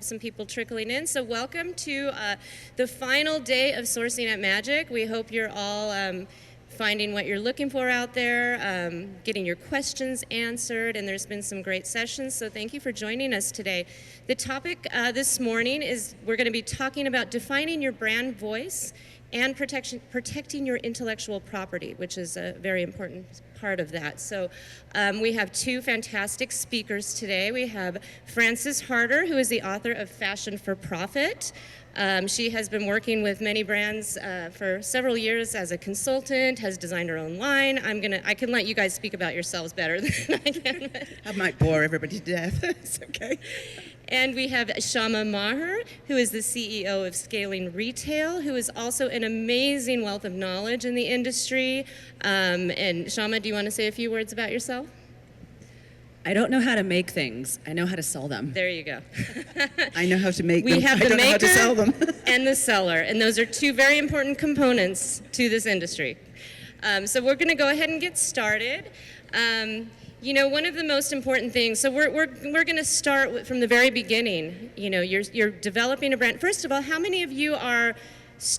have some people trickling in. So welcome to the final day of Sourcing at Magic. We hope you're all finding what you're looking for out there, getting your questions answered, and there's been some great sessions, so thank you for joining us today. The topic this morning is we're going to be talking about defining your brand voice and protecting your intellectual property, which is a very important part of that. So we have two fantastic speakers today. We have Frances Harder, who is the author of Fashion for Profit. She has been working with many brands for several years as a consultant, has designed her own line. I can let you guys speak about yourselves better than I can. I might bore everybody to death. It's okay. And we have Syama Maher, who is the CEO of Scaling Retail, who is also an amazing wealth of knowledge in the industry. And Syama, do you want to say a few words about yourself? I don't know how to make things. I know how to sell them. There you go. I know how to make them. We have the I don't know how to sell maker them. and the seller, and those are two very important components to this industry. So we're going to go ahead and get started. You know, one of the most important things, so we're going to start from the very beginning. You know, you're developing a brand. First of all, how many of you are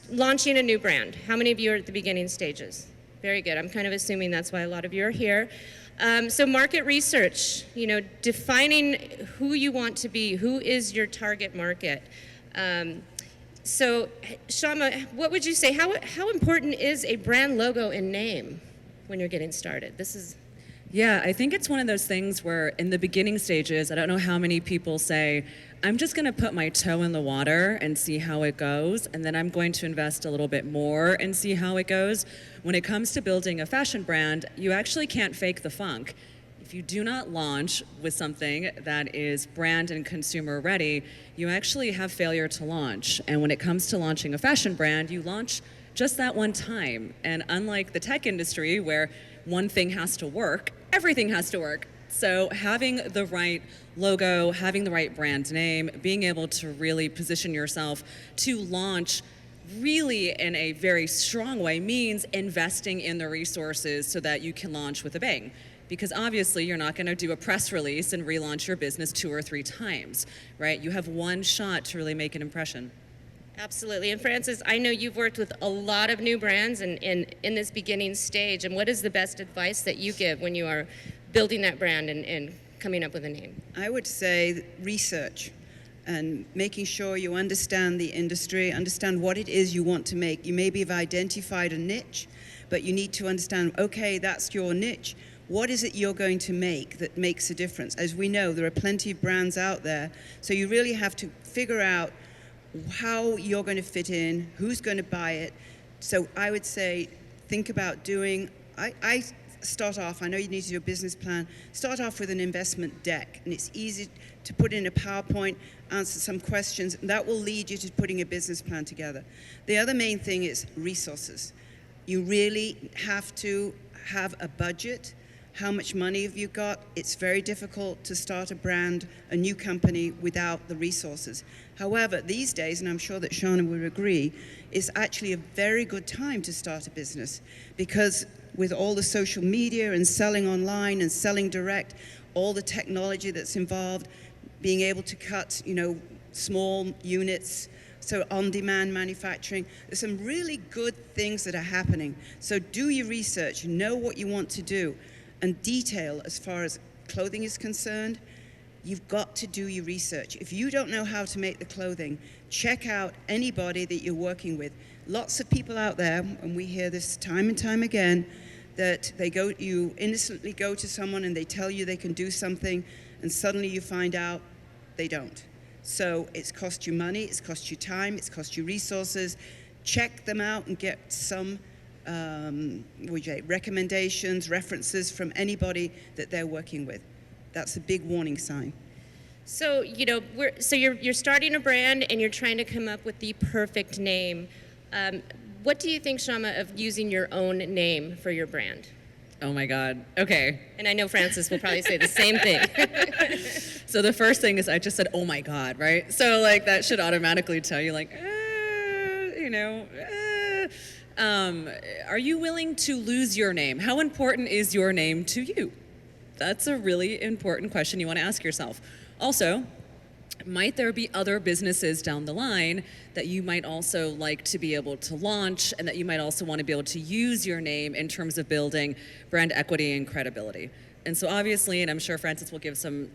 launching a new brand? How many of you are at the beginning stages? Very good. I'm kind of assuming that's why a lot of you are here. So market research, you know, defining who you want to be, who is your target market. So Syama, what would you say, how important is a brand logo and name when you're getting started? Yeah, I think it's one of those things where in the beginning stages, I don't know how many people say, I'm just going to put my toe in the water and see how it goes, and then I'm going to invest a little bit more and see how it goes. When it comes to building a fashion brand, you actually can't fake the funk. If you do not launch with something that is brand and consumer ready, you actually have failure to launch. And when it comes to launching a fashion brand, you launch just that one time. And unlike the tech industry where one thing has to work, everything has to work. So having the right logo, having the right brand name, being able to really position yourself to launch really in a very strong way means investing in the resources so that you can launch with a bang. Because obviously you're not going to do a press release and relaunch your business 2 or 3 times, right? You have one shot to really make an impression. Absolutely. And Frances, I know you've worked with a lot of new brands in this beginning stage. And what is the best advice that you give when you are building that brand and coming up with a name? I would say research and making sure you understand the industry, understand what it is you want to make. You maybe have identified a niche, but you need to understand, okay, that's your niche. What is it you're going to make that makes a difference? As we know, there are plenty of brands out there, so you really have to figure out how you're going to fit in, who's going to buy it. So I would say think about doing, I start off, I know you need to do a business plan, start off with an investment deck, and it's easy to put in a PowerPoint, answer some questions, and that will lead you to putting a business plan together. The other main thing is resources. You really have to have a budget. How much money have you got? It's very difficult to start a brand, a new company, without the resources. However, these days, and I'm sure that Syama would agree, is actually a very good time to start a business, because with all the social media and selling online and selling direct, all the technology that's involved, being able to cut, you know, small units, so on-demand manufacturing, there's some really good things that are happening. So do your research, know what you want to do. And detail as far as clothing is concerned, you've got to do your research. If you don't know how to make the clothing, check out anybody that you're working with. Lots of people out there, and we hear this time and time again, that you innocently go to someone and they tell you they can do something, and suddenly you find out they don't. So it's cost you money, it's cost you time, it's cost you resources. Check them out and get some recommendations, references from anybody that they're working with. That's a big warning sign. So, you know, you're starting a brand and you're trying to come up with the perfect name. What do you think, Syama, of using your own name for your brand? Oh my God. Okay. And I know Frances will probably say the same thing. So the first thing is I just said, oh my God, right? So like that should automatically tell you like, are you willing to lose your name? How important is your name to you? That's a really important question you want to ask yourself. Also, Might there be other businesses down the line that you might also like to be able to launch, and that you might also want to be able to use your name in terms of building brand equity and credibility? And so obviously, and I'm sure Francis will give some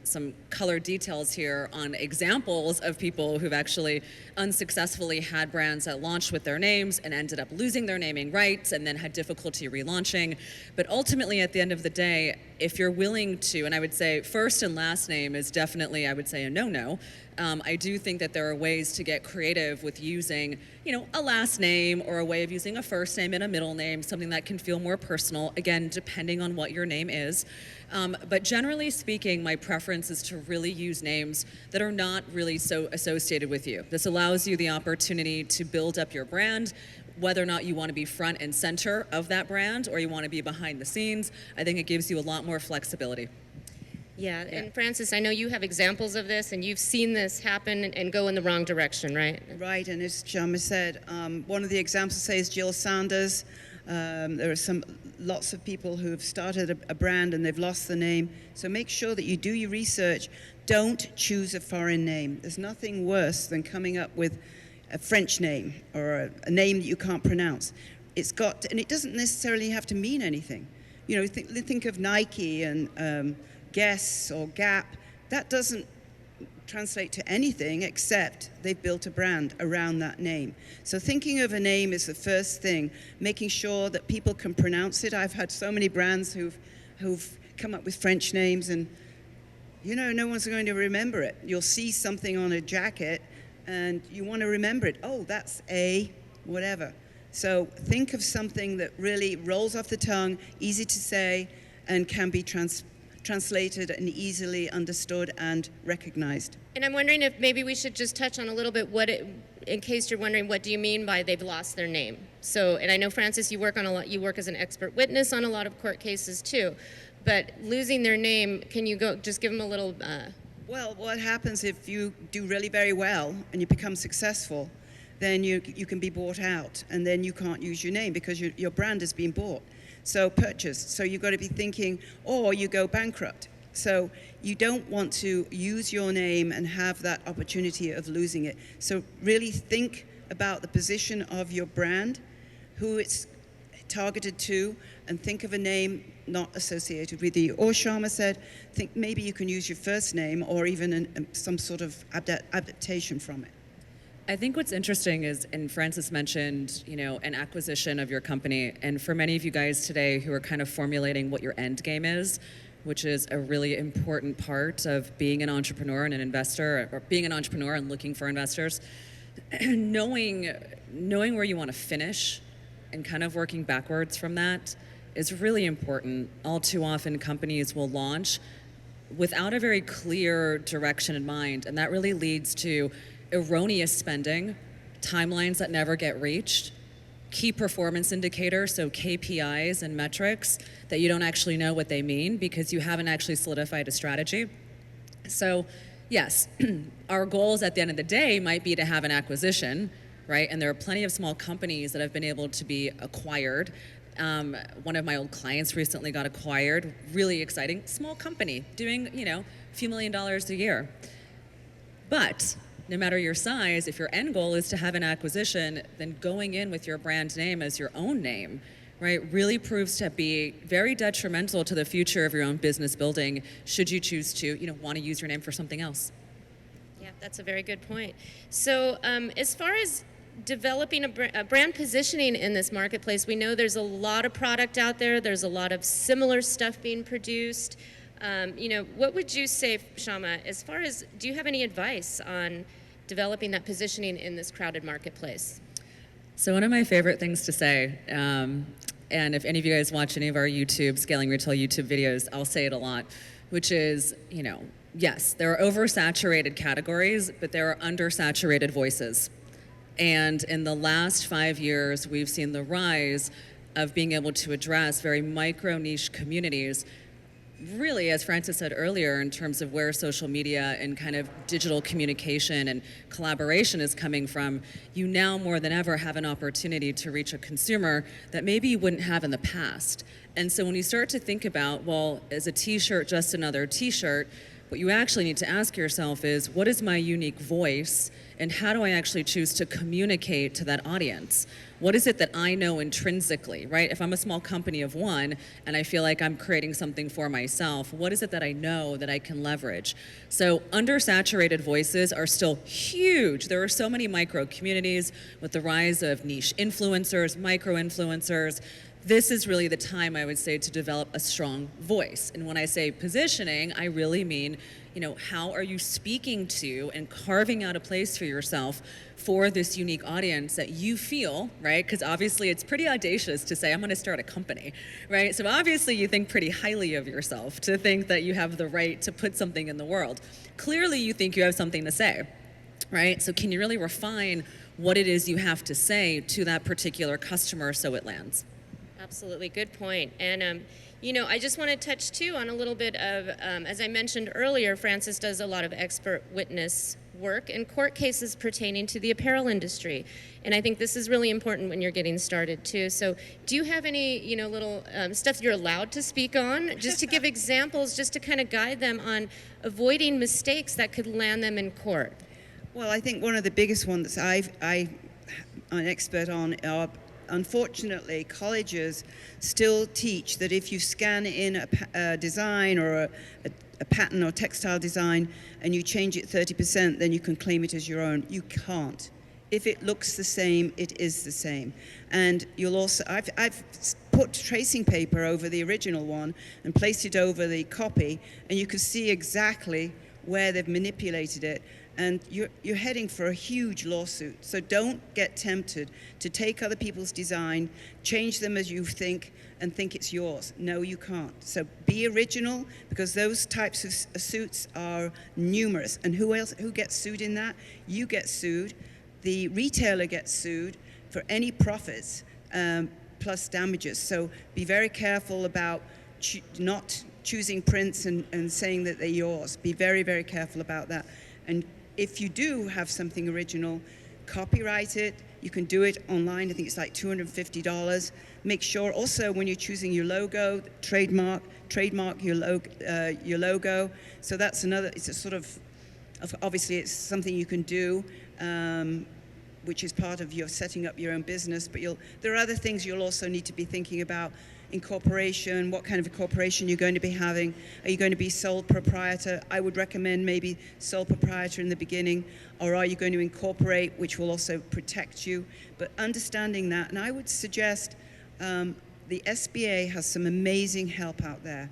color details here on examples of people who've actually unsuccessfully had brands that launched with their names and ended up losing their naming rights and then had difficulty relaunching. But ultimately, at the end of the day, if you're willing to, and I would say first and last name is definitely, I would say, a no-no. I do think that there are ways to get creative with using, a last name or a way of using a first name and a middle name, something that can feel more personal, again, depending on what your name is. But generally speaking, my preference is to really use names that are not really so associated with you. This allows you the opportunity to build up your brand, whether or not you want to be front and center of that brand or you want to be behind the scenes. I think it gives you a lot more flexibility. Yeah, and Francis, I know you have examples of this, and you've seen this happen and go in the wrong direction, right? Right, and as Syama said, one of the examples says Jill Sanders. There are lots of people who have started a brand and they've lost the name. So make sure that you do your research. Don't choose a foreign name. There's nothing worse than coming up with a French name or a name that you can't pronounce. And it doesn't necessarily have to mean anything. Think of Nike and Guess or Gap. That doesn't translate to anything except they've built a brand around that name. So thinking of a name is the first thing, making sure that people can pronounce it. I've had so many brands who've come up with French names and no one's going to remember it. You'll see something on a jacket and you want to remember it. Oh, that's a whatever. So think of something that really rolls off the tongue, easy to say, and can be translated and easily understood and recognized. And I'm wondering if maybe we should just touch on a little bit in case you're wondering, what do you mean by they've lost their name? So, and I know, Francis, you work as an expert witness on a lot of court cases too, but losing their name, can you just give them a little... Well, what happens if you do really very well and you become successful, then you can be bought out and then you can't use your name because your brand has been bought. So purchased. So you've got to be thinking, or you go bankrupt. So you don't want to use your name and have that opportunity of losing it. So really think about the position of your brand, who it's targeted to, and think of a name not associated with you. Or Syama said, think maybe you can use your first name or even some sort of adaptation from it. I think what's interesting is, and Francis mentioned, an acquisition of your company. And for many of you guys today who are kind of formulating what your end game is, which is a really important part of being an entrepreneur and an investor, or being an entrepreneur and looking for investors, knowing where you want to finish and kind of working backwards from that is really important. All too often, companies will launch without a very clear direction in mind, and that really leads to erroneous spending, timelines that never get reached, key performance indicators, so KPIs and metrics that you don't actually know what they mean because you haven't actually solidified a strategy. So yes, our goals at the end of the day might be to have an acquisition, right? And there are plenty of small companies that have been able to be acquired. One of my old clients recently got acquired, really exciting, small company doing, a few $1 million a year. But no matter your size, if your end goal is to have an acquisition, then going in with your brand name as your own name, right, really proves to be very detrimental to the future of your own business building should you choose to, want to use your name for something else. Yeah, that's a very good point. So as far as developing a brand positioning in this marketplace, we know there's a lot of product out there. There's a lot of similar stuff being produced. What would you say, Syama, as far as, do you have any advice on developing that positioning in this crowded marketplace? So one of my favorite things to say, and if any of you guys watch any of our Scaling Retail YouTube videos, I'll say it a lot, which is, yes, there are oversaturated categories, but there are undersaturated voices. And in the last 5 years, we've seen the rise of being able to address very micro niche communities. Really, as Francis said earlier, in terms of where social media and kind of digital communication and collaboration is coming from, you now more than ever have an opportunity to reach a consumer that maybe you wouldn't have in the past. And so when you start to think about, well, is a t-shirt just another t-shirt? What you actually need to ask yourself is, what is my unique voice, and how do I actually choose to communicate to that audience? What is it that I know intrinsically, right? If I'm a small company of one and I feel like I'm creating something for myself, what is it that I know that I can leverage? So undersaturated voices are still huge. There are so many micro communities with the rise of niche influencers, micro influencers. This is really the time, I would say, to develop a strong voice. And when I say positioning, I really mean, how are you speaking to and carving out a place for yourself for this unique audience that you feel, right? Because obviously it's pretty audacious to say, I'm going to start a company, right? So obviously you think pretty highly of yourself to think that you have the right to put something in the world. Clearly you think you have something to say, right? So can you really refine what it is you have to say to that particular customer so it lands? Absolutely, good point. And I just want to touch too on a little bit of, as I mentioned earlier, Francis does a lot of expert witness work in court cases pertaining to the apparel industry. And I think this is really important when you're getting started too. So do you have any, little stuff you're allowed to speak on, just to give examples, just to kind of guide them on avoiding mistakes that could land them in court? Well, I think one of the biggest ones that I'm an expert on are, unfortunately, colleges still teach that if you scan in a design or a pattern or textile design and you change it 30%, then you can claim it as your own. You can't. If it looks the same, it is the same. And you'll also, I've put tracing paper over the original one and placed it over the copy, and you can see exactly where they've manipulated it. And you're heading for a huge lawsuit. So don't get tempted to take other people's design, change them as you think, and think it's yours. No, you can't. So be original, because those types of suits are numerous. And who gets sued in that? You get sued. The retailer gets sued for any profits plus damages. So be very careful about not choosing prints and saying that they're yours. Be very, very careful about that. And if you do have something original, copyright it. You can do it online. I think it's like $250. Make sure also when you're choosing your logo, trademark your logo. So that's another, it's a sort of obviously it's something you can do, which is part of your setting up your own business. But there are other things you'll also need to be thinking about. Incorporation, what kind of a corporation you're going to be having. Are you going to be sole proprietor? I would recommend maybe sole proprietor in the beginning, or are you going to incorporate, which will also protect you? But understanding that, and I would suggest the SBA has some amazing help out there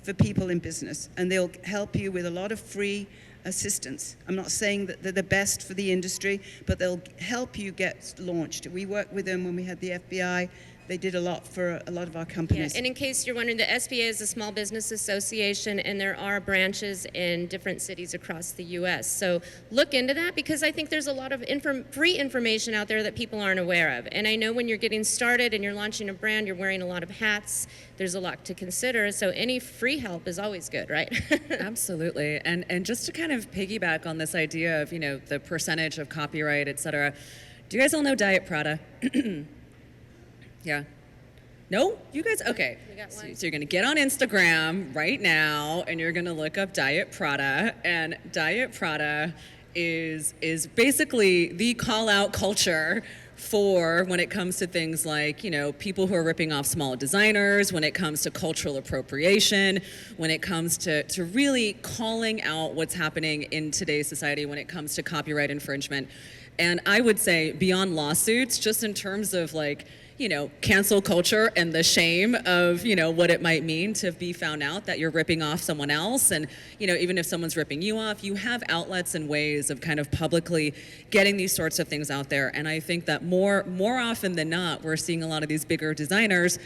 for people in business, and they'll help you with a lot of free assistance. I'm not saying that they're the best for the industry, but they'll help you get launched. We worked with them when we had the FBI. They did a lot for a lot of our companies. Yeah, and in case you're wondering, the SBA is a Small Business Association, and there are branches in different cities across the U.S. So look into that, because I think there's a lot of free information out there that people aren't aware of. And I know when you're getting started and you're launching a brand, you're wearing a lot of hats. There's a lot to consider. So any free help is always good, right? Absolutely. And just to kind of piggyback on this idea of, the percentage of copyright, et cetera, do you guys all know Diet Prada? Yeah. No? You guys? Okay. We got one. So you're going to get on Instagram right now, and you're going to look up Diet Prada. And Diet Prada is basically the call-out culture for when it comes to things like, people who are ripping off small designers, when it comes to cultural appropriation, when it comes to really calling out what's happening in today's society when it comes to copyright infringement. And I would say beyond lawsuits, just in terms of cancel culture and the shame of, what it might mean to be found out that you're ripping off someone else. And, even if someone's ripping you off, you have outlets and ways of kind of publicly getting these sorts of things out there. And I think that more often than not, we're seeing a lot of these bigger designers,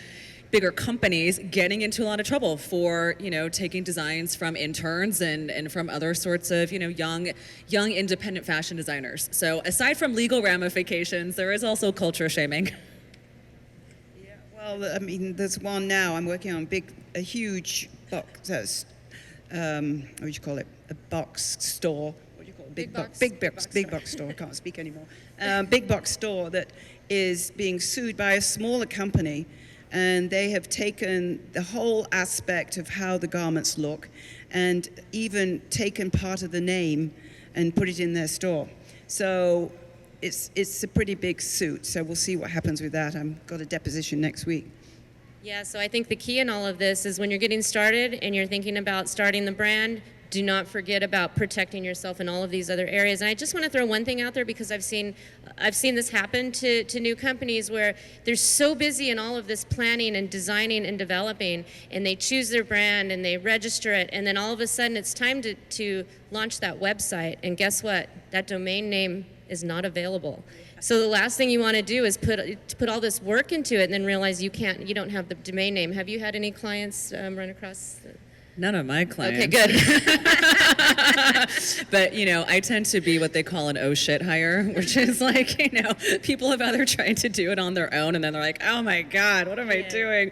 bigger companies getting into a lot of trouble for, taking designs from interns and from other sorts of, young independent fashion designers. So aside from legal ramifications, there is also culture shaming. Well, I mean, there's one now. I'm working on a huge box. What do you call it? A box store. What do you call it? Big box store. I can't speak anymore. Big box store that is being sued by a smaller company, and they have taken the whole aspect of how the garments look, and even taken part of the name and put it in their store. So it's a pretty big suit. So we'll see what happens with that. I've got a deposition next week. Yeah, so I think the key in all of this is when you're getting started and you're thinking about starting the brand, do not forget about protecting yourself in all of these other areas. And I just want to throw one thing out there because I've seen this happen to new companies where they're so busy in all of this planning and designing and developing, and they choose their brand and they register it, and then all of a sudden it's time to launch that website, and guess what? That domain name is not available. So the last thing you want to do is put all this work into it and then realize you don't have the domain name. Have you had any clients run across? None of my clients. Okay, good. But, I tend to be what they call an oh shit hire, which is like, people have either tried to do it on their own and then they're like, oh my God, what am I doing?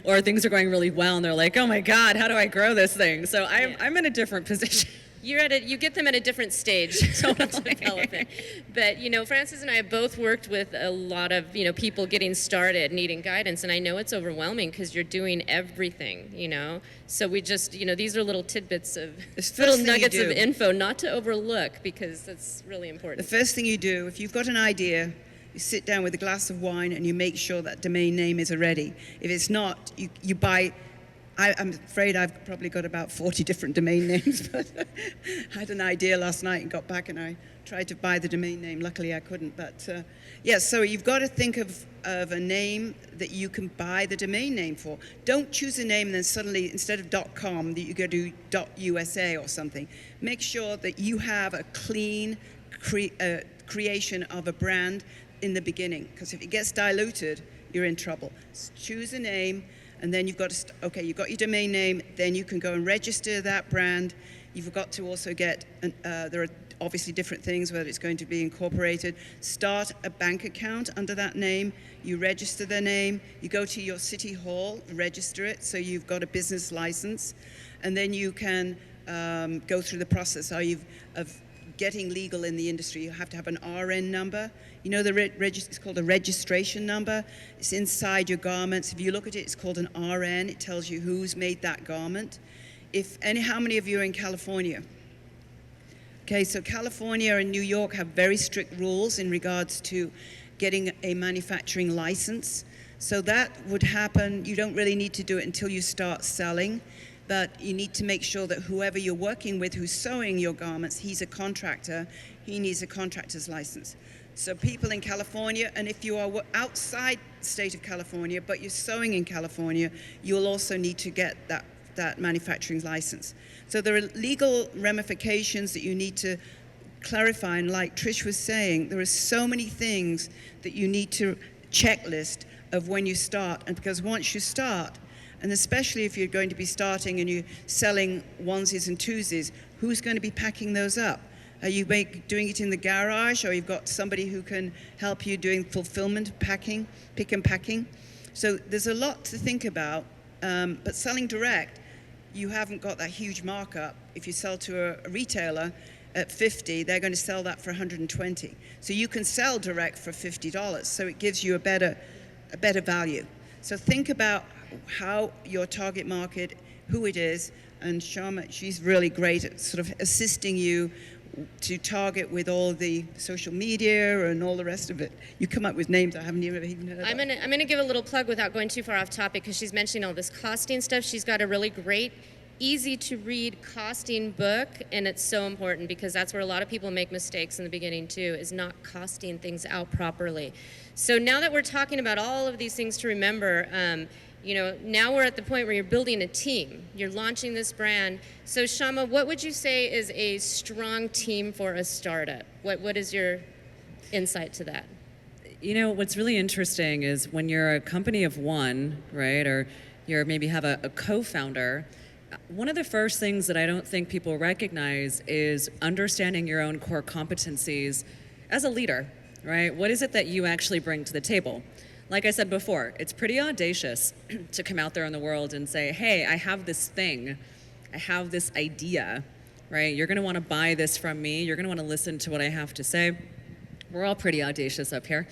Or things are going really well and they're like, oh my God, how do I grow this thing? So I'm in a different position. You get them at a different stage of development. But, Francis and I have both worked with a lot of, people getting started, needing guidance. And I know it's overwhelming because you're doing everything, So we just, these are little tidbits of, little nuggets of info not to overlook because that's really important. The first thing you do, if you've got an idea, you sit down with a glass of wine and you make sure that domain name is ready. If it's not, you buy... I'm afraid I've probably got about 40 different domain names, but I had an idea last night and got back and I tried to buy the domain name. Luckily I couldn't, but so you've got to think of a name that you can buy the domain name for. Don't choose a name and then suddenly instead of .com that you go to .usa or something. Make sure that you have a clean creation of a brand in the beginning, because if it gets diluted, you're in trouble. Choose a name. And then you've got you've got your domain name, then you can go and register that brand. You've got to also get, there are obviously different things, whether it's going to be incorporated. Start a bank account under that name. You register their name. You go to your city hall, register it, so you've got a business license. And then you can go through the process of getting legal in the industry. You have to have an RN number. It's called a registration number. It's inside your garments. If you look at it, it's called an RN. It tells you who's made that garment. How many of you are in California? Okay, so California and New York have very strict rules in regards to getting a manufacturing license. So that would happen. You don't really need to do it until you start selling. But you need to make sure that whoever you're working with who's sewing your garments, he's a contractor, he needs a contractor's license. So people in California, and if you are outside the state of California, but you're sewing in California, you'll also need to get that manufacturing license. So there are legal ramifications that you need to clarify, and like Trish was saying, there are so many things that you need to checklist of when you start, and because once you start, and especially if you're going to be starting and you're selling onesies and twosies, who's going to be packing those up? Are you doing it in the garage, or you've got somebody who can help you doing fulfillment, packing, pick and packing? So there's a lot to think about, but selling direct, you haven't got that huge markup. If you sell to a retailer at $50, they're going to sell that for $120. So you can sell direct for $50, so it gives you a better value. So think about how your target market, who it is, and Syama, she's really great at sort of assisting you to target with all the social media and all the rest of it. You come up with names I haven't even heard of. I'm gonna give a little plug without going too far off topic because she's mentioning all this costing stuff. She's got a really great, easy to read costing book, and it's so important because that's where a lot of people make mistakes in the beginning too, is not costing things out properly. So now that we're talking about all of these things to remember, now we're at the point where you're building a team. You're launching this brand. So Syama, what would you say is a strong team for a startup? What is your insight to that? What's really interesting is when you're a company of one, right, or you maybe have a co-founder, one of the first things that I don't think people recognize is understanding your own core competencies as a leader, right? What is it that you actually bring to the table? Like I said before, it's pretty audacious to come out there in the world and say, hey, I have this thing, I have this idea, right? You're gonna wanna buy this from me, you're gonna wanna listen to what I have to say. We're all pretty audacious up here.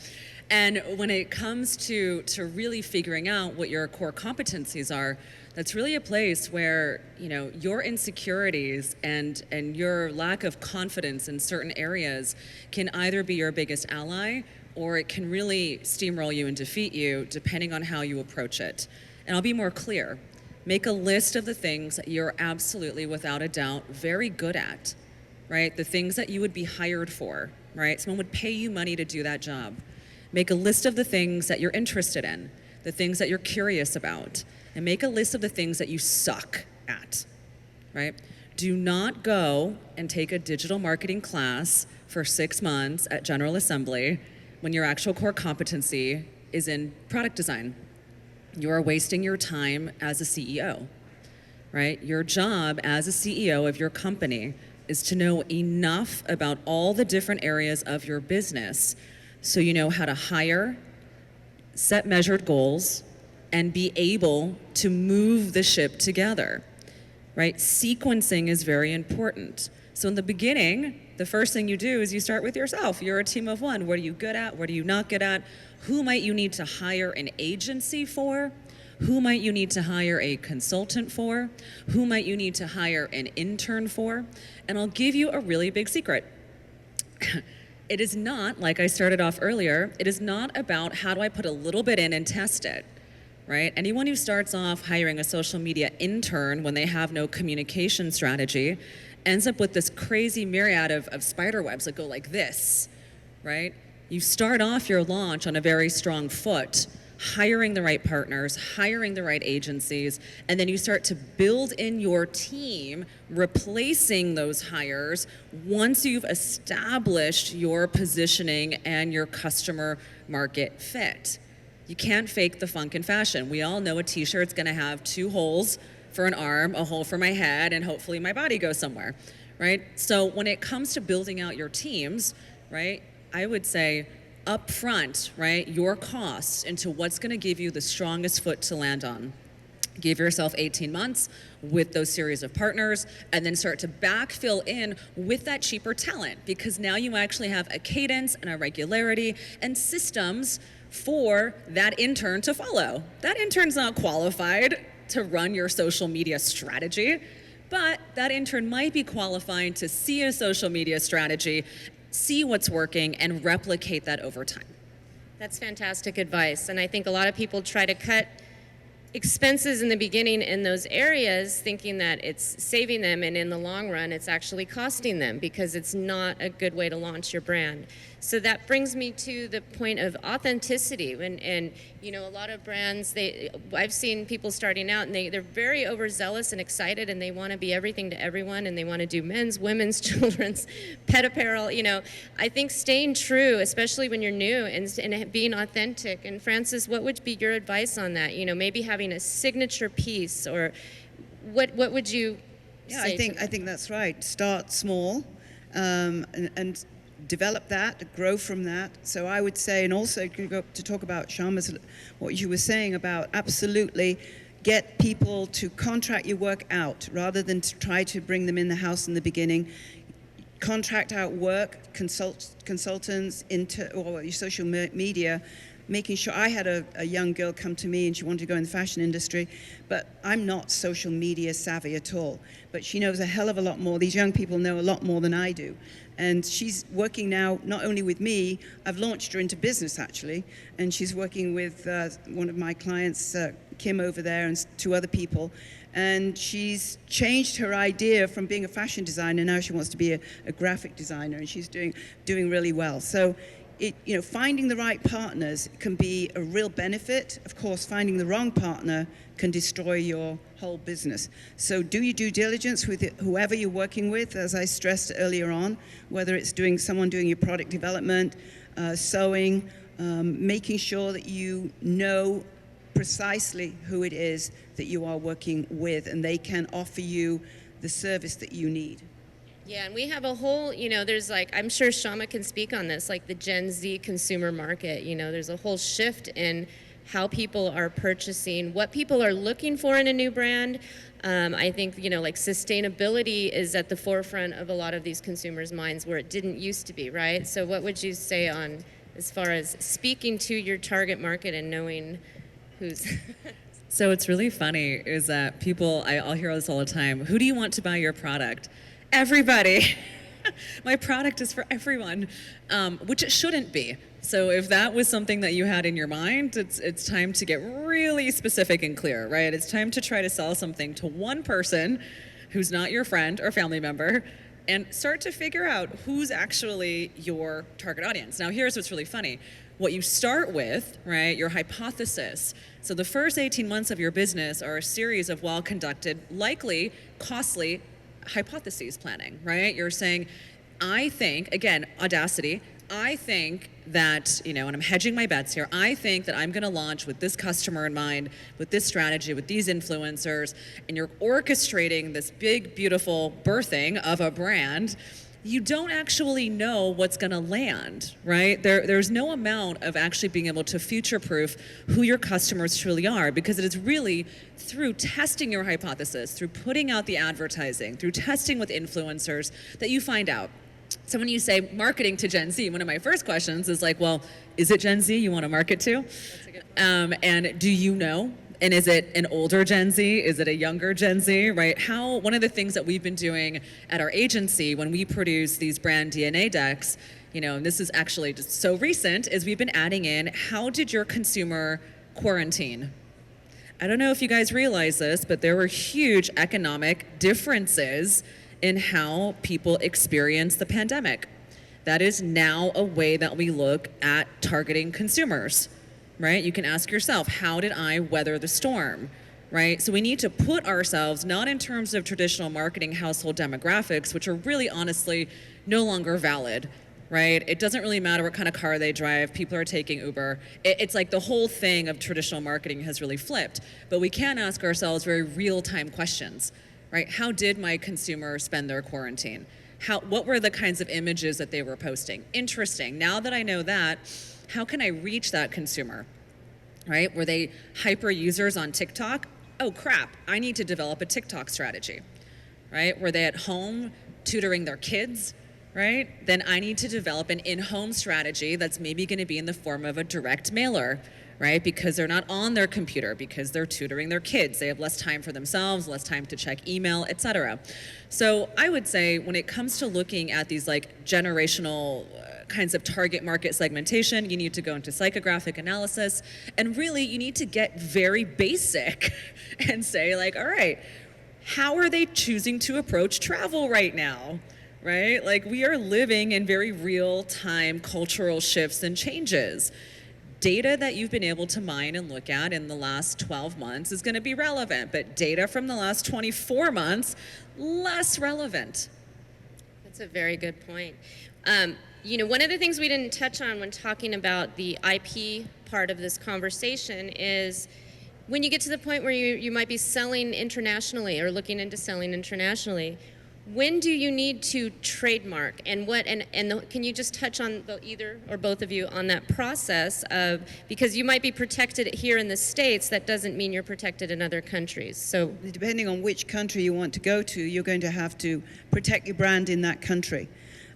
And when it comes to really figuring out what your core competencies are, that's really a place where, you know, your insecurities and your lack of confidence in certain areas can either be your biggest ally, or it can really steamroll you and defeat you depending on how you approach it. And I'll be more clear. Make a list of the things that you're absolutely, without a doubt, very good at, right? The things that you would be hired for, right? Someone would pay you money to do that job. Make a list of the things that you're interested in, the things that you're curious about, and make a list of the things that you suck at, right? Do not go and take a digital marketing class for 6 months at General Assembly when your actual core competency is in product design. You are wasting your time as a CEO, right? Your job as a CEO of your company is to know enough about all the different areas of your business so you know how to hire, set measured goals, and be able to move the ship together, right? Sequencing is very important. So in the beginning, the first thing you do is you start with yourself. You're a team of one. What are you good at? What are you not good at? Who might you need to hire an agency for? Who might you need to hire a consultant for? Who might you need to hire an intern for? And I'll give you a really big secret. It is not, like I started off earlier, it is not about how do I put a little bit in and test it, right? Anyone who starts off hiring a social media intern when they have no communication strategy ends up with this crazy myriad of spider webs that go like this, right? You start off your launch on a very strong foot, hiring the right partners, hiring the right agencies, and then you start to build in your team, replacing those hires once you've established your positioning and your customer market fit. You can't fake the funk and fashion. We all know a t-shirt's gonna have 2 holes for an arm, a hole for my head, and hopefully my body goes somewhere, right? So when it comes to building out your teams, right, I would say up front, right, your costs into what's going to give you the strongest foot to land on. Give yourself 18 months with those series of partners and then start to backfill in with that cheaper talent, because now you actually have a cadence and a regularity and systems for that intern to follow. That intern's not qualified to run your social media strategy, but that intern might be qualified to see a social media strategy, see what's working, and replicate that over time. That's fantastic advice. And I think a lot of people try to cut expenses in the beginning in those areas thinking that it's saving them, and in the long run it's actually costing them because it's not a good way to launch your brand. So that brings me to the point of authenticity. And you know, a lot of brands, I've seen people starting out and they're very overzealous and excited, and they want to be everything to everyone, and they want to do men's, women's, children's, pet apparel. You know, I think staying true, especially when you're new, and being authentic. And Francis, what would be your advice on that? You know, maybe having a signature piece, or what would you say? I think that's right. Start small, and develop that, grow from that. So I would say, and also to talk about Syama's, what you were saying about absolutely get people to contract your work out rather than to try to bring them in the house in the beginning. Contract out work, consultants, or your social media, making sure. I had a young girl come to me and she wanted to go in the fashion industry, but I'm not social media savvy at all. But she knows a hell of a lot more. These young people know a lot more than I do. And she's working now not only with me, I've launched her into business actually, and she's working with one of my clients, Kim over there, and 2 other people. And she's changed her idea from being a fashion designer. Now she wants to be a graphic designer, and she's doing really well. So finding the right partners can be a real benefit. Of course, finding the wrong partner can destroy your whole business. So do your due diligence with whoever you're working with, as I stressed earlier on, whether it's someone doing your product development, sewing, making sure that you know precisely who it is that you are working with, and they can offer you the service that you need. Yeah, and we have a whole, there's I'm sure Syama can speak on this, like the Gen Z consumer market. There's a whole shift in how people are purchasing, what people are looking for in a new brand. I think, sustainability is at the forefront of a lot of these consumers' minds where it didn't used to be, right? So what would you say on as far as speaking to your target market and knowing who's. So it's really funny is that I'll hear this all the time. Who do you want to buy your product? Everybody. My product is for everyone, which it shouldn't be. So if that was something that you had in your mind, it's time to get really specific and clear, right? It's time to try to sell something to one person who's not your friend or family member and start to figure out who's actually your target audience. Now, here's what's really funny. What you start with, right, your hypothesis. So the first 18 months of your business are a series of well-conducted, likely costly hypotheses planning, right? You're saying, I think, again, audacity, I think that, and I'm hedging my bets here, I think that I'm going to launch with this customer in mind, with this strategy, with these influencers, and you're orchestrating this big, beautiful birthing of a brand. You don't actually know what's going to land, right? There's no amount of actually being able to future-proof who your customers truly are, because it is really through testing your hypothesis, through putting out the advertising, through testing with influencers that you find out. So when you say marketing to Gen Z, one of my first questions is like, well, is it Gen Z you want to market to? That's a good point. And do you know? And is it an older Gen Z? Is it a younger Gen Z, right? One of the things that we've been doing at our agency when we produce these brand DNA decks, and this is actually just so recent, is we've been adding in, how did your consumer quarantine? I don't know if you guys realize this, but there were huge economic differences in how people experience the pandemic. That is now a way that we look at targeting consumers, right? You can ask yourself, how did I weather the storm, right? So we need to put ourselves not in terms of traditional marketing household demographics, which are really honestly no longer valid, right? It doesn't really matter what kind of car they drive. People are taking Uber. It's like the whole thing of traditional marketing has really flipped. But we can ask ourselves very real-time questions, right? How did my consumer spend their quarantine? What were the kinds of images that they were posting? Interesting. Now that I know that, how can I reach that consumer, right? Were they hyper users on TikTok? Oh crap, I need to develop a TikTok strategy, right? Were they at home tutoring their kids, right? Then I need to develop an in-home strategy that's maybe going to be in the form of a direct mailer, right? Because they're not on their computer, because they're tutoring their kids. They have less time for themselves, less time to check email, etc. So I would say when it comes to looking at these like generational kinds of target market segmentation, you need to go into psychographic analysis, and really you need to get very basic and say like, all right, how are they choosing to approach travel right now? Right? Like we are living in very real time cultural shifts and changes. Data that you've been able to mine and look at in the last 12 months is going to be relevant, but data from the last 24 months, less relevant. That's a very good point. One of the things we didn't touch on when talking about the IP part of this conversation is when you get to the point where you might be selling internationally or looking into selling internationally, when do you need to trademark, and can you just touch on either or both of you on that process of, because you might be protected here in the States, that doesn't mean you're protected in other countries. So depending on which country you want to go to, you're going to have to protect your brand in that country.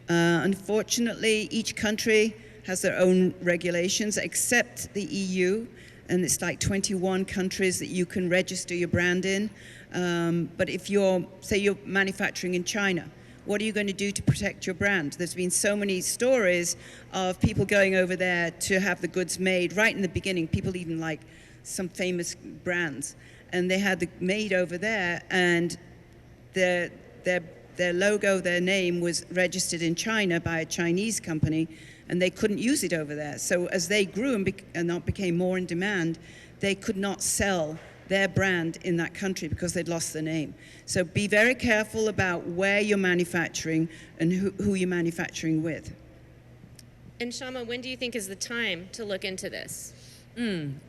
Unfortunately, each country has their own regulations except the EU, and it's like 21 countries that you can register your brand in. But if you're manufacturing in China, what are you going to do to protect your brand? There's been so many stories of people going over there to have the goods made right in the beginning. People even like some famous brands, and they had the made over there, and their logo, their name was registered in China by a Chinese company, and they couldn't use it over there. So as they grew and became more in demand, they could not sell their brand in that country because they'd lost the name. So be very careful about where you're manufacturing and who you're manufacturing with. And Syama, when do you think is the time to look into this?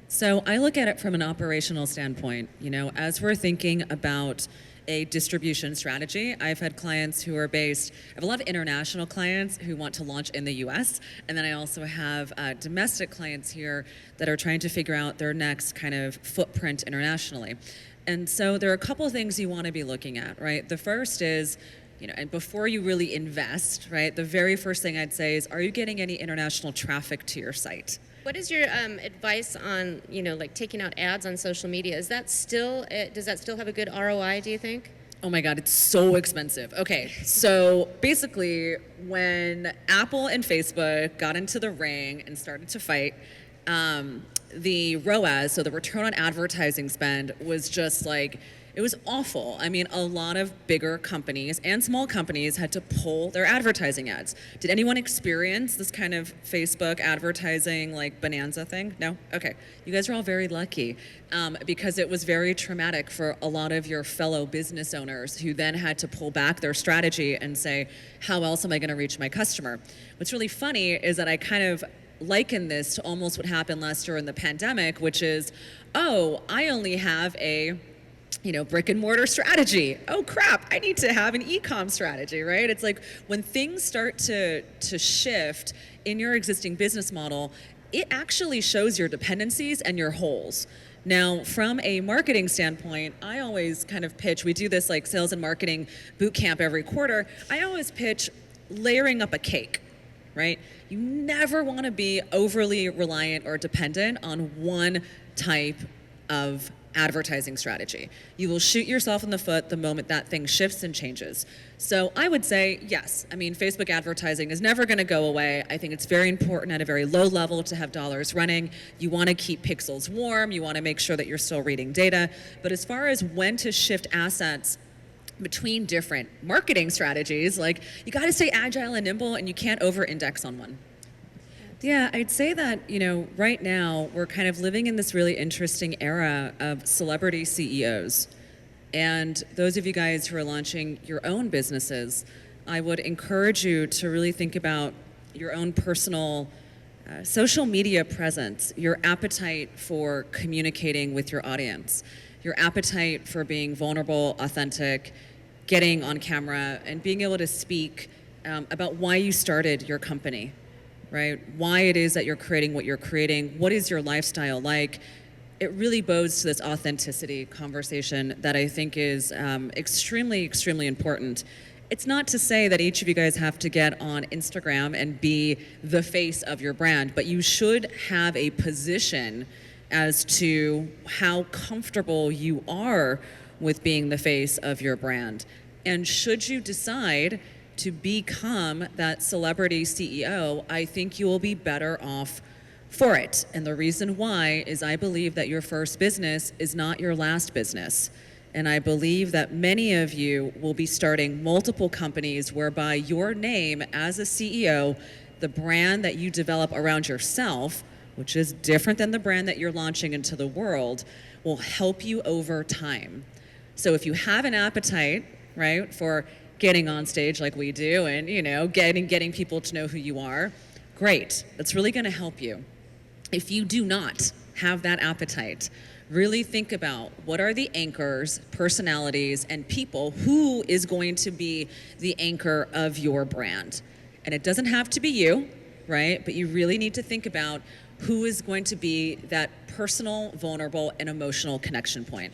So I look at it from an operational standpoint. As we're thinking about a distribution strategy, I've had clients who are I have a lot of international clients who want to launch in the US, and then I also have domestic clients here that are trying to figure out their next kind of footprint internationally. And so there are a couple of things you want to be looking at, right? The first is, and before you really invest, right, the very first thing I'd say is, are you getting any international traffic to your site? What is your advice on, like taking out ads on social media? Is that still, does that still have a good ROI, do you think? Oh my God, it's so expensive. Okay, so basically, when Apple and Facebook got into the ring and started to fight, the ROAS, so the return on advertising spend, was just like, it was awful. I mean, a lot of bigger companies and small companies had to pull their advertising ads. Did anyone experience this kind of Facebook advertising like bonanza thing? No? Okay. You guys are all very lucky because it was very traumatic for a lot of your fellow business owners who then had to pull back their strategy and say, how else am I going to reach my customer? What's really funny is that I kind of liken this to almost what happened last year in the pandemic, which is, oh, I only have a brick and mortar strategy. Oh crap, I need to have an e-com strategy, right? It's like when things start to shift in your existing business model, it actually shows your dependencies and your holes. Now, from a marketing standpoint, I always kind of pitch, we do this like sales and marketing boot camp every quarter. I always pitch layering up a cake, right? You never want to be overly reliant or dependent on one type of advertising strategy. You will shoot yourself in the foot the moment that thing shifts and changes. So I would say, yes, I mean, Facebook advertising is never going to go away. I think it's very important at a very low level to have dollars running. You want to keep pixels warm. You want to make sure that you're still reading data. But as far as when to shift assets between different marketing strategies, like you got to stay agile and nimble, and you can't over-index on one. Yeah, I'd say that, right now we're kind of living in this really interesting era of celebrity CEOs. And those of you guys who are launching your own businesses, I would encourage you to really think about your own personal social media presence, your appetite for communicating with your audience, your appetite for being vulnerable, authentic, getting on camera, and being able to speak about why you started your company. Right? Why it is that you're creating what you're creating. What is your lifestyle like? It really bodes to this authenticity conversation that I think is extremely, extremely important. It's not to say that each of you guys have to get on Instagram and be the face of your brand, but you should have a position as to how comfortable you are with being the face of your brand. And should you decide to become that celebrity CEO, I think you will be better off for it. And the reason why is I believe that your first business is not your last business. And I believe that many of you will be starting multiple companies whereby your name as a CEO, the brand that you develop around yourself, which is different than the brand that you're launching into the world, will help you over time. So if you have an appetite, right, for getting on stage like we do and, getting people to know who you are, great. That's really going to help you. If you do not have that appetite, really think about what are the anchors, personalities, and people who is going to be the anchor of your brand. And it doesn't have to be you, right? But you really need to think about who is going to be that personal, vulnerable, and emotional connection point.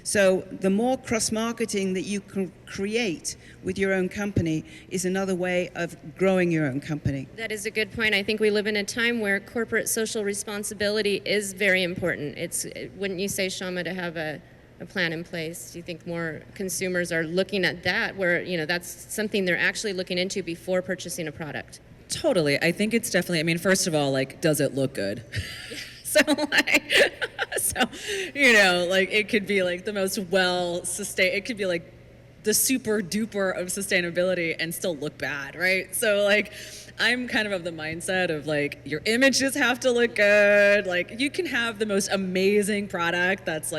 So the more cross-marketing that you can create with your own company is another way of growing your own company. That is a good point. I think we live in a time where corporate social responsibility is very important. Wouldn't you say, Syama, to have a plan in place? Do you think more consumers are looking at that, where that's something they're actually looking into before purchasing a product? Totally. I think it's definitely, first of all, does it look good? It could be the most well-sustained, it could be the super duper of sustainability and still look bad, right? So I'm kind of the mindset of your images have to look good. You can have the most amazing product that's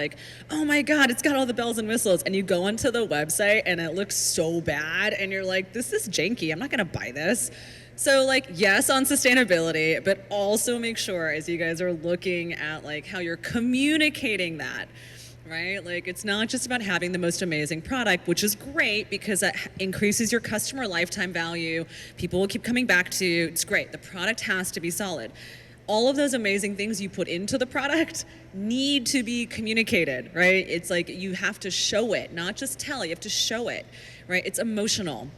oh my God, it's got all the bells and whistles. And you go onto the website and it looks so bad and you're this is janky, I'm not gonna buy this. So yes on sustainability, but also make sure as you guys are looking at how you're communicating that, right? It's not just about having the most amazing product, which is great because that increases your customer lifetime value. People will keep coming back to you. It's great. The product has to be solid. all of those amazing things you put into the product need to be communicated, right? It's like you have to show it, not just tell, you have to show it, right? It's emotional.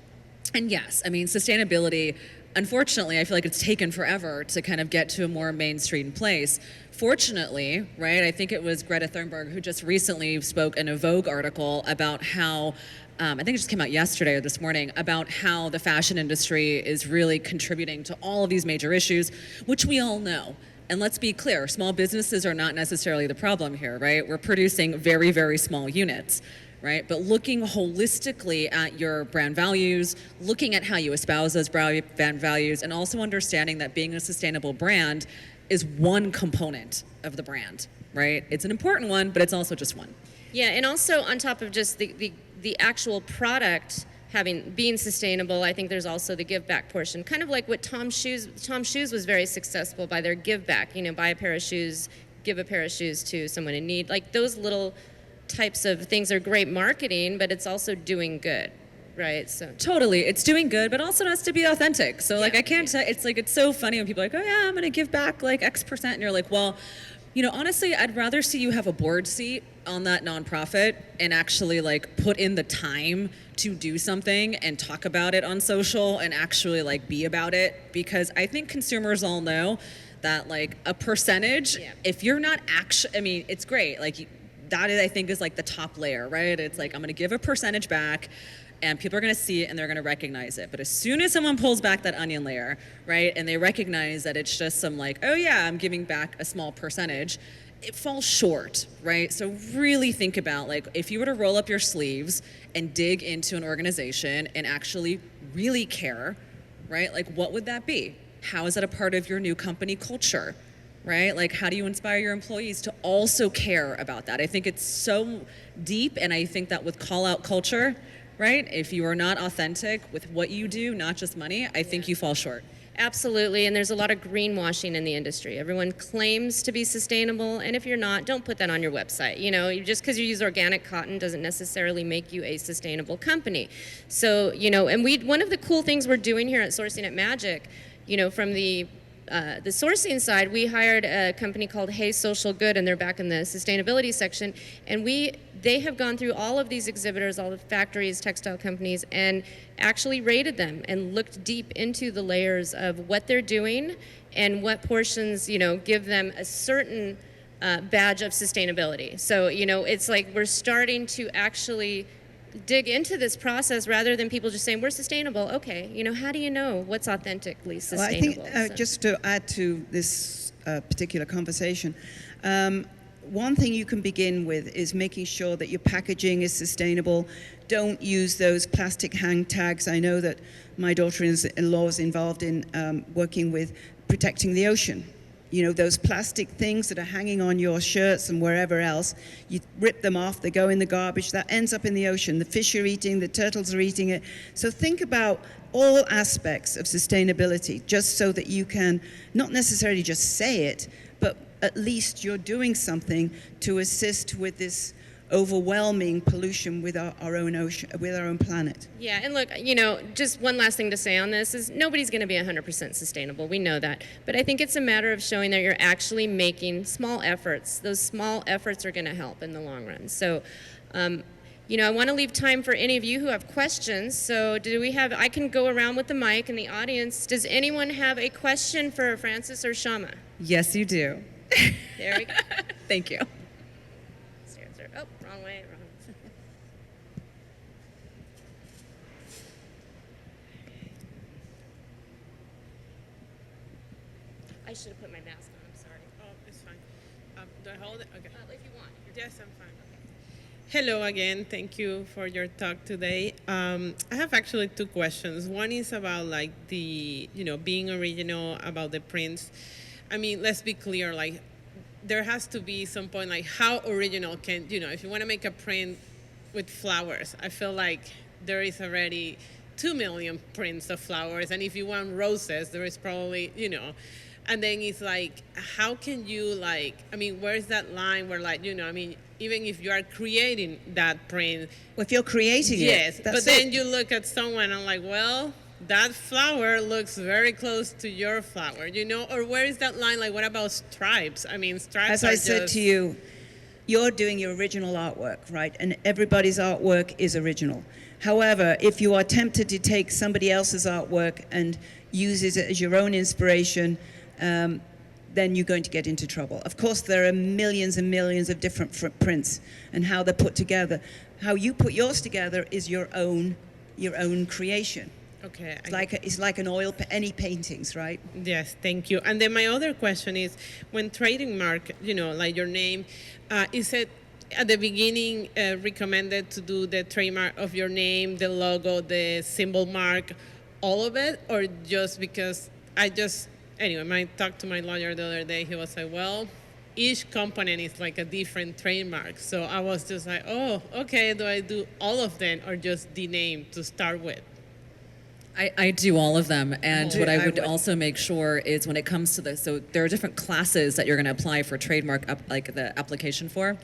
And yes, I mean, sustainability, unfortunately, I feel like it's taken forever to kind of get to a more mainstream place. Fortunately, right, I think it was Greta Thunberg who just recently spoke in a Vogue article about how, I think it just came out yesterday or this morning, about how the fashion industry is really contributing to all of these major issues, which we all know. And let's be clear, small businesses are not necessarily the problem here, right? We're producing very, very small units, right? But looking holistically at your brand values, looking at how you espouse those brand values, and also understanding that being a sustainable brand is one component of the brand, right? It's an important one, but it's also just one. Yeah, and also on top of just the actual product being sustainable, I think there's also the give back portion. Kind of like what Tom's Shoes was very successful by their give back. You know, buy a pair of shoes, give a pair of shoes to someone in need. Like those little types of things are great marketing, but it's also doing good, right? So totally, it's doing good, but also it has to be authentic. So like yeah, I can't say, it's like, it's so funny when people are like, oh yeah, I'm gonna give back like X%, and you're like, well, you know, honestly, I'd rather see you have a board seat on that nonprofit and actually like put in the time to do something and talk about it on social and actually like be about it, because I think consumers all know that like a percentage, if you're not actually, I mean, it's great, like that is, I think, is like the top layer, right? It's like, I'm gonna give a percentage back and people are gonna see it and they're gonna recognize it. But as soon as someone pulls back that onion layer, right, and they recognize that it's just some like, oh yeah, I'm giving back a small percentage, it falls short, right? So really think about, like, if you were to roll up your sleeves and dig into an organization and actually really care, right? Like, what would that be? How is that a part of your new company culture? Right? Like, how do you inspire your employees to also care about that? I think it's so deep, and I think that with call out culture, right? If you are not authentic with what you do, not just money, I think you fall short. absolutely, and there's a lot of greenwashing in the industry. Everyone claims to be sustainable, and if you're not, don't put that on your website. You know, just because you use organic cotton doesn't necessarily make you a sustainable company. So, you know, and one of the cool things we're doing here at Sourcing at Magic, you know, from the sourcing side, we hired a company called Hey Social Good, and they're back in the sustainability section. And they have gone through all of these exhibitors, all the factories, textile companies, and actually rated them and looked deep into the layers of what they're doing and what portions, you know, give them a certain badge of sustainability. So, you know, it's like we're starting to actually dig into this process rather than people just saying we're sustainable. Okay, you know, how do you know what's authentically sustainable? Well, I think just to add to this particular conversation, one thing you can begin with is making sure that your packaging is sustainable. Don't use those plastic hang tags. I know that my daughter-in-law is involved in working with protecting the ocean. You know, those plastic things that are hanging on your shirts and wherever else, you rip them off, they go in the garbage, that ends up in the ocean. The fish are eating, the turtles are eating it. So think about all aspects of sustainability, just so that you can not necessarily just say it, but at least you're doing something to assist with this overwhelming pollution with our own ocean, with our own planet. Yeah, and look, you know, just one last thing to say on this is nobody's going to be 100% sustainable. We know that. But I think it's a matter of showing that you're actually making small efforts. Those small efforts are going to help in the long run. So, you know, I want to leave time for any of you who have questions. So I can go around with the mic in the audience. Does anyone have a question for Francis or Syama? Yes, you do. There we go. Thank you. Oh, wrong way, wrong. I should have put my mask on, I'm sorry. Oh, it's fine. Do I hold it? Okay. If you want. Yes, I'm fine. Hello again. Thank you for your talk today. I have actually two questions. One is about like the, you know, being original, about the prints. I mean, let's be clear, like there has to be some point, like how original can, you know, if you want to make a print with flowers, I feel like there is already 2 million prints of flowers. And if you want roses, there is probably, you know, and then it's like, how can you like, I mean, where's that line where like, you know, I mean, even if you are creating that print. Well, if you're creating yes, it, but then you look at someone and like, well, that flower looks very close to your flower, or where is that line? Like, what about stripes? I mean, stripes As are I said just, to you, you're doing your original artwork, right? And everybody's artwork is original. However, if you are tempted to take somebody else's artwork and use it as your own inspiration, then you're going to get into trouble. Of course, there are millions and millions of different prints and how they're put together. How you put yours together is your own creation. Okay. It's like an oil, any paintings, right? Yes, thank you. And then my other question is, when trademark, like your name, is it at the beginning recommended to do the trademark of your name, the logo, the symbol mark, all of it, or just because anyway, I talked to my lawyer the other day, he was like, well, each component is like a different trademark. So I was just like, oh, okay, do I do all of them or just the name to start with? I do all of them, and what I would would. also make sure is when it comes to so there are different classes that you're going to apply for trademark, like the application for.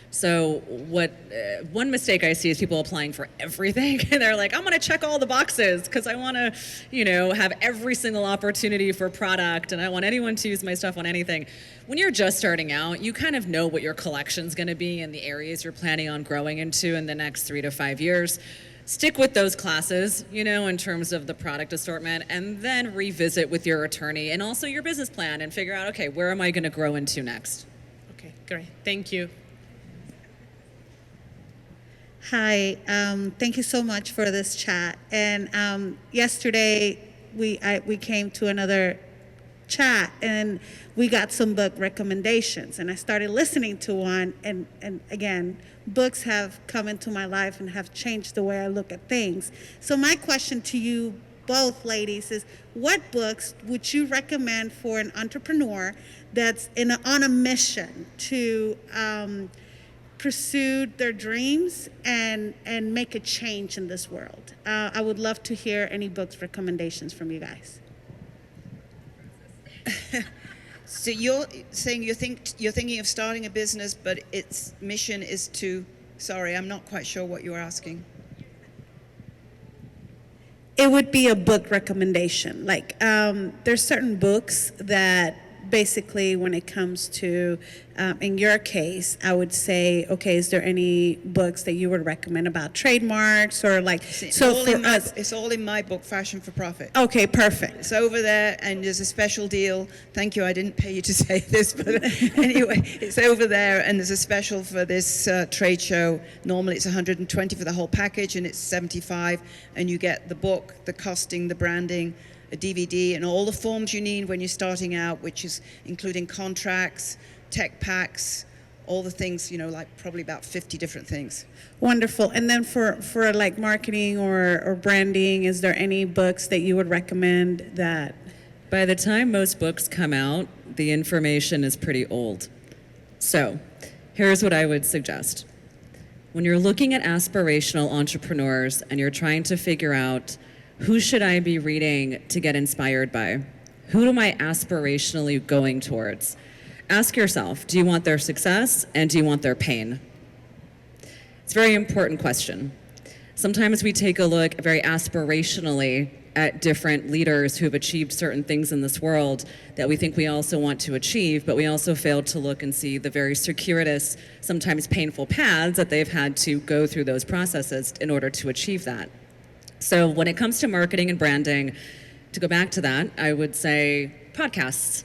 So one mistake I see is people applying for everything, and they're like, I'm going to check all the boxes because I want to, have every single opportunity for product, and I want anyone to use my stuff on anything. When you're just starting out, you kind of know what your collection's going to be and the areas you're planning on growing into in the next 3 to 5 years. Stick with those classes, in terms of the product assortment, and then revisit with your attorney and also your business plan and figure out, okay, where am I going to grow into next? Okay, great. Thank you. Hi, thank you so much for this chat. And yesterday we came to another chat and we got some book recommendations. And I started listening to one, and again, books have come into my life and have changed the way I look at things. So my question to you both ladies is, what books would you recommend for an entrepreneur that's on a mission to pursue their dreams and make a change in this world? I would love to hear any books recommendations from you guys. So you're saying you're thinking of starting a business, but its mission is to. Sorry, I'm not quite sure what you're asking. It would be a book recommendation. Like, there's certain books that basically, when it comes to, in your case, I would say, okay, is there any books that you would recommend about trademarks or like? It's all in my book, Fashion for Profit. Okay, perfect. It's over there, and there's a special deal. Thank you. I didn't pay you to say this, but anyway, it's over there, and there's a special for this trade show. Normally, it's 120 for the whole package, and it's 75, and you get the book, the costing, the branding, a DVD, and all the forms you need when you're starting out, which is including contracts, tech packs, all the things, like probably about 50 different things. Wonderful. And then for like marketing or branding, is there any books that you would recommend that? By the time most books come out, the information is pretty old. So here's what I would suggest. When you're looking at aspirational entrepreneurs and you're trying to figure out who should I be reading to get inspired by? Who am I aspirationally going towards? Ask yourself, do you want their success and do you want their pain? It's a very important question. Sometimes we take a look very aspirationally at different leaders who have achieved certain things in this world that we think we also want to achieve, but we also fail to look and see the very circuitous, sometimes painful paths that they've had to go through those processes in order to achieve that. So when it comes to marketing and branding, to go back to that, I would say podcasts.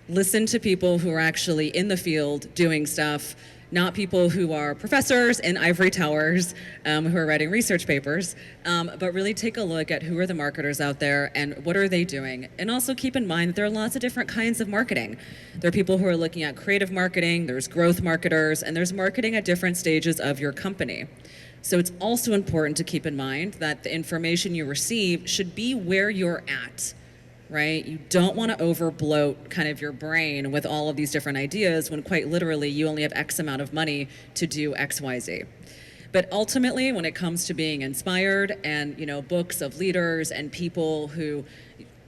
Listen to people who are actually in the field doing stuff, not people who are professors in ivory towers who are writing research papers, but really take a look at who are the marketers out there and what are they doing. And also keep in mind that there are lots of different kinds of marketing. There are people who are looking at creative marketing, there's growth marketers, and there's marketing at different stages of your company. So it's also important to keep in mind that the information you receive should be where you're at, right? You don't want to overbloat kind of your brain with all of these different ideas when quite literally you only have X amount of money to do X, Y, Z. But ultimately, when it comes to being inspired and, books of leaders and people who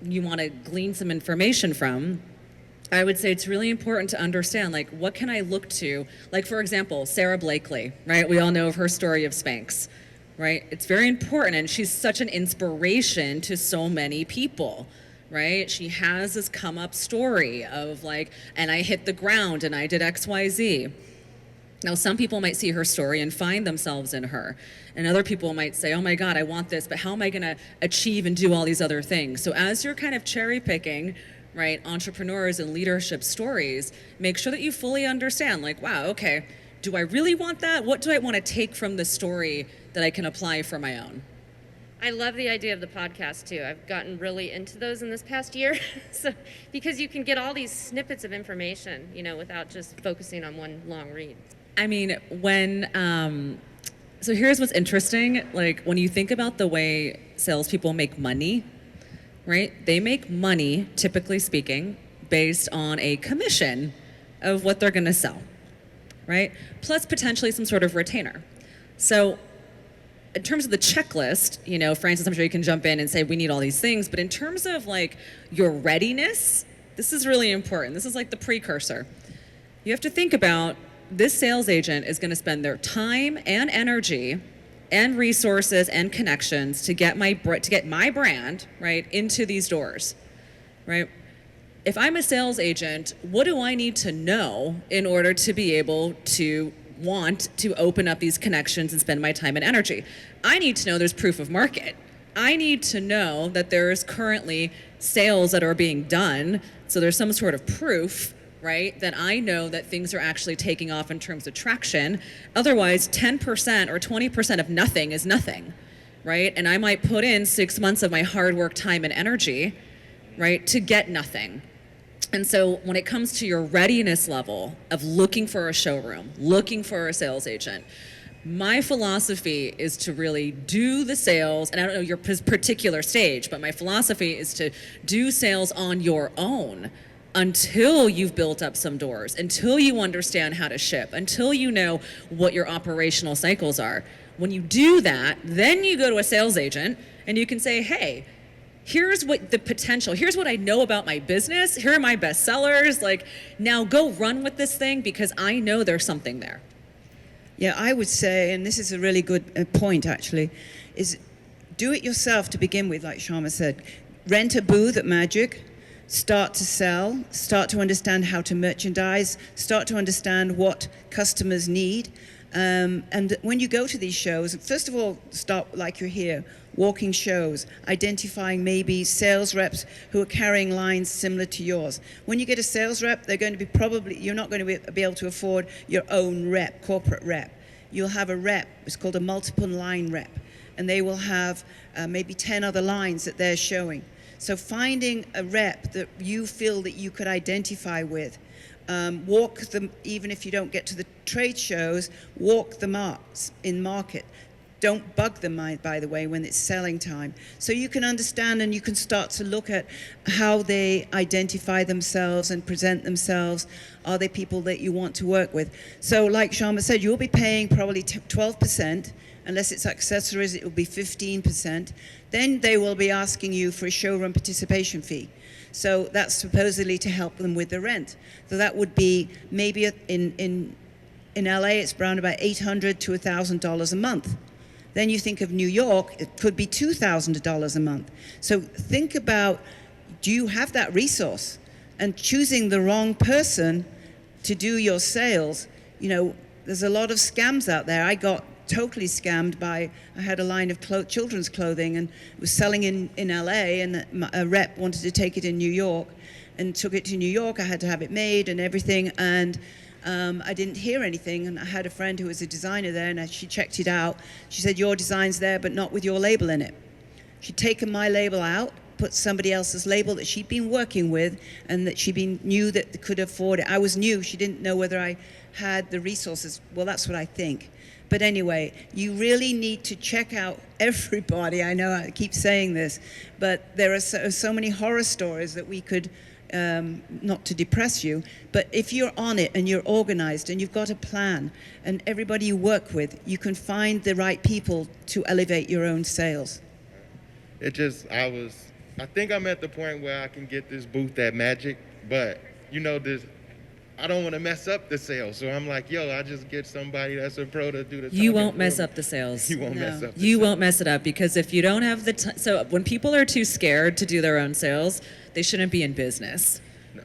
you want to glean some information from, I would say it's really important to understand, like, what can I look to? Like, for example, Sarah Blakely, right? We all know of her story of Spanx. right? It's very important, and she's such an inspiration to so many people, right? She has this come up story of like, and I hit the ground and I did XYZ. Now, some people might see her story and find themselves in her, and other people might say, oh my God, I want this, but how am I gonna achieve and do all these other things? So as you're kind of cherry picking, right, entrepreneurs and leadership stories, make sure that you fully understand, like, wow, okay, do I really want that? What do I want to take from the story that I can apply for my own? I love the idea of the podcast too. I've gotten really into those in this past year, so because you can get all these snippets of information, without just focusing on one long read. I mean, so here's what's interesting. Like, when you think about the way salespeople make money, right? They make money, typically speaking, based on a commission of what they're going to sell, right? Plus potentially some sort of retainer. So in terms of the checklist, Francis, I'm sure you can jump in and say we need all these things, but in terms of like your readiness, this is really important. This is like the precursor. You have to think about this sales agent is going to spend their time and energy and resources and connections to get my brand, right, into these doors, right? If I'm a sales agent, what do I need to know in order to be able to want to open up these connections and spend my time and energy? I need to know there's proof of market. I need to know that there's currently sales that are being done, so there's some sort of proof, right, that I know that things are actually taking off in terms of traction. Otherwise, 10% or 20% of nothing is nothing, right? And I might put in 6 months of my hard work, time, and energy, right, to get nothing. And so when it comes to your readiness level of looking for a showroom, looking for a sales agent, my philosophy is to really do the sales, and I don't know your particular stage, but my philosophy is to do sales on your own until you've built up some doors, until you understand how to ship, until you know what your operational cycles are. When you do that, then you go to a sales agent and you can say, hey, here's what the potential, here's what I know about my business, here are my best sellers, like, now go run with this thing because I know there's something there. Yeah, I would say, and this is a really good point actually, is do it yourself to begin with, like Syama said. Rent a booth at Magic, start to sell, start to understand how to merchandise, start to understand what customers need. And when you go to these shows, first of all, start like you're here, walking shows, identifying maybe sales reps who are carrying lines similar to yours. When you get a sales rep, they're going to be you're not going to be able to afford your own rep, corporate rep. You'll have a rep, it's called a multiple line rep, and they will have maybe 10 other lines that they're showing. So finding a rep that you feel that you could identify with, walk them, even if you don't get to the trade shows, walk them up in market. Don't bug them, by the way, when it's selling time. So you can understand and you can start to look at how they identify themselves and present themselves. Are they people that you want to work with? So like Syama said, you'll be paying probably 12%. Unless it's accessories, it will be 15%. Then they will be asking you for a showroom participation fee. So that's supposedly to help them with the rent. So that would be maybe in LA, it's around about $800 to $1,000 a month. Then you think of New York, it could be $2,000 a month. So think about, do you have that resource? And choosing the wrong person to do your sales, there's a lot of scams out there. I got totally scammed I had a line of children's clothing and was selling in LA, and a rep wanted to take it in New York and took it to New York. I had to have it made and everything, and I didn't hear anything, and I had a friend who was a designer there, and she checked it out. She said, your design's there, but not with your label in it. She'd taken my label out, put somebody else's label that she'd been working with and that knew that they could afford it. I was new. She didn't know whether I had the resources. Well, that's what I think. But anyway, you really need to check out everybody. I know I keep saying this, but there are so many horror stories that we could, not to depress you, but if you're on it and you're organized and you've got a plan and everybody you work with, you can find the right people to elevate your own sales. I think I'm at the point where I can get this booth at Magic, but I don't want to mess up the sale. So I'm like, yo, I just get somebody that's a pro to do the You talking won't mess for me. up the sales. You won't No. mess up the You sale. won't mess it up because if you don't have the so when people are too scared to do their own sales, they shouldn't be in business.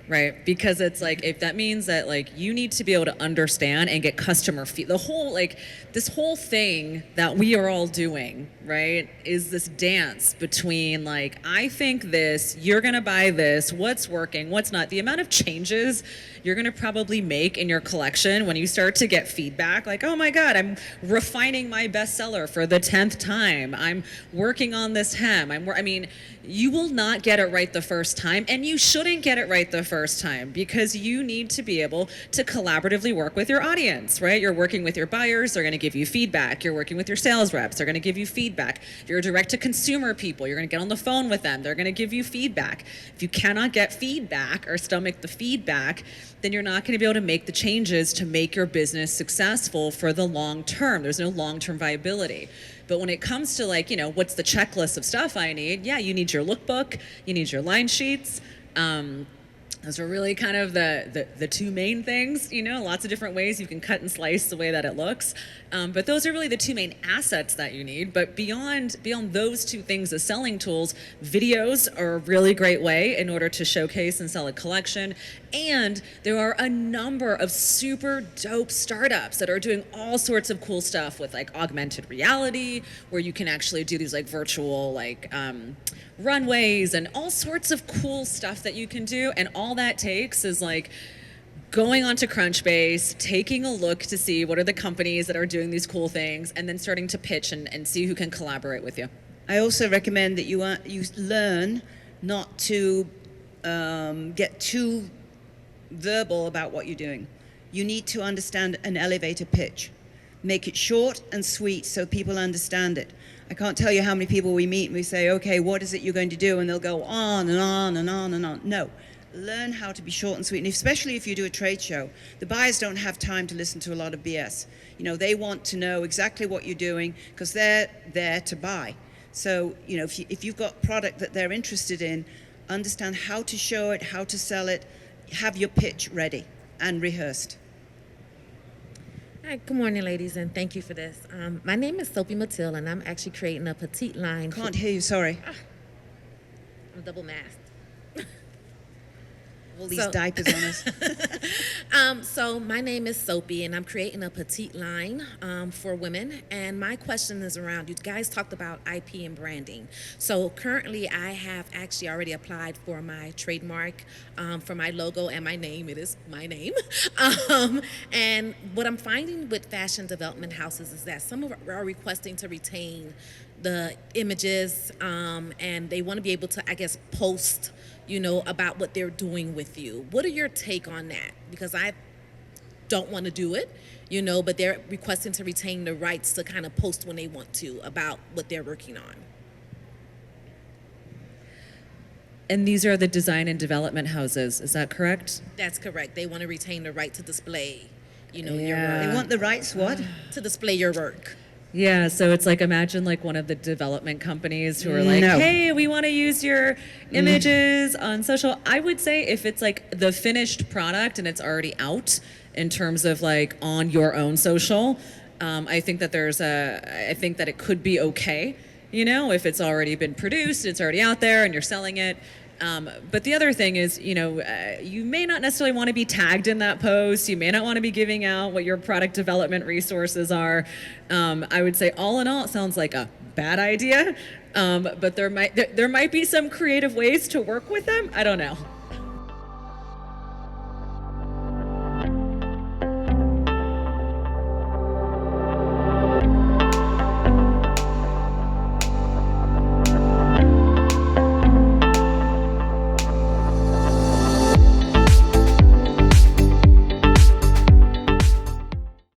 Right? Because it's like if that means that like you need to be able to understand and get customer the whole like this whole thing that we are all doing, right? Is this dance between like I think this, you're going to buy this, what's working, what's not. The amount of changes you're going to probably make in your collection when you start to get feedback like, oh my God, I'm refining my bestseller for the 10th time. I'm working on this hem. I mean, you will not get it right the first time, and you shouldn't get it right the first time because you need to be able to collaboratively work with your audience, right? You're working with your buyers, they're going to give you feedback. You're working with your sales reps, they're going to give you feedback. You're direct to consumer people, you're going to get on the phone with them, they're going to give you feedback. If you cannot get feedback or stomach the feedback, then you're not going to be able to make the changes to make your business successful for the long term. There's no long-term viability. But when it comes to like, what's the checklist of stuff I need? Yeah, you need your lookbook, you need your line sheets. Those are really kind of the two main things, lots of different ways you can cut and slice the way that it looks. But those are really the two main assets that you need. But beyond those two things as selling tools, videos are a really great way in order to showcase and sell a collection. And there are a number of super dope startups that are doing all sorts of cool stuff with like augmented reality, where you can actually do these like virtual runways and all sorts of cool stuff that you can do. And all that takes is like going onto Crunchbase, taking a look to see what are the companies that are doing these cool things, and then starting to pitch and see who can collaborate with you. I also recommend that you learn not to get too verbal about what you're doing. You need to understand an elevator pitch. Make it short and sweet so people understand it. I can't tell you how many people we meet and we say, okay, what is it you're going to do? And they'll go on and on and on and on. No. Learn how to be short and sweet, and especially if you do a trade show. The buyers don't have time to listen to a lot of BS. They want to know exactly what you're doing because they're there to buy. So, if you've got product that they're interested in, understand how to show it, how to sell it, have your pitch ready and rehearsed. Hi, good morning, ladies, and thank you for this. My name is Sophie Matil, and I'm actually creating a petite line. Can't hear you, sorry. I'm double masked. All these diapers on us. So my name is Sophie, and I'm creating a petite line for women. And my question is around, you guys talked about IP and branding. So currently I have actually already applied for my trademark for my logo and my name. It is my name. And what I'm finding with fashion development houses is that some of them are requesting to retain the images and they want to be able to, I guess, post about what they're doing with you. What are your take on that? Because I don't want to do it, but they're requesting to retain the rights to kind of post when they want to about what they're working on. And these are the design and development houses, is that correct? That's correct. They want to retain the right to display, your Yeah. work. They want the rights, what? To display your work. Yeah, so it's like imagine like one of the development companies who are like, No. hey, we want to use your images on social. I would say if it's like the finished product and it's already out in terms of like on your own social, I think that I think that it could be okay, if it's already been produced, it's already out there and you're selling it. But the other thing is, you may not necessarily want to be tagged in that post. You may not want to be giving out what your product development resources are. I would say all in all, it sounds like a bad idea. But there might be some creative ways to work with them. I don't know.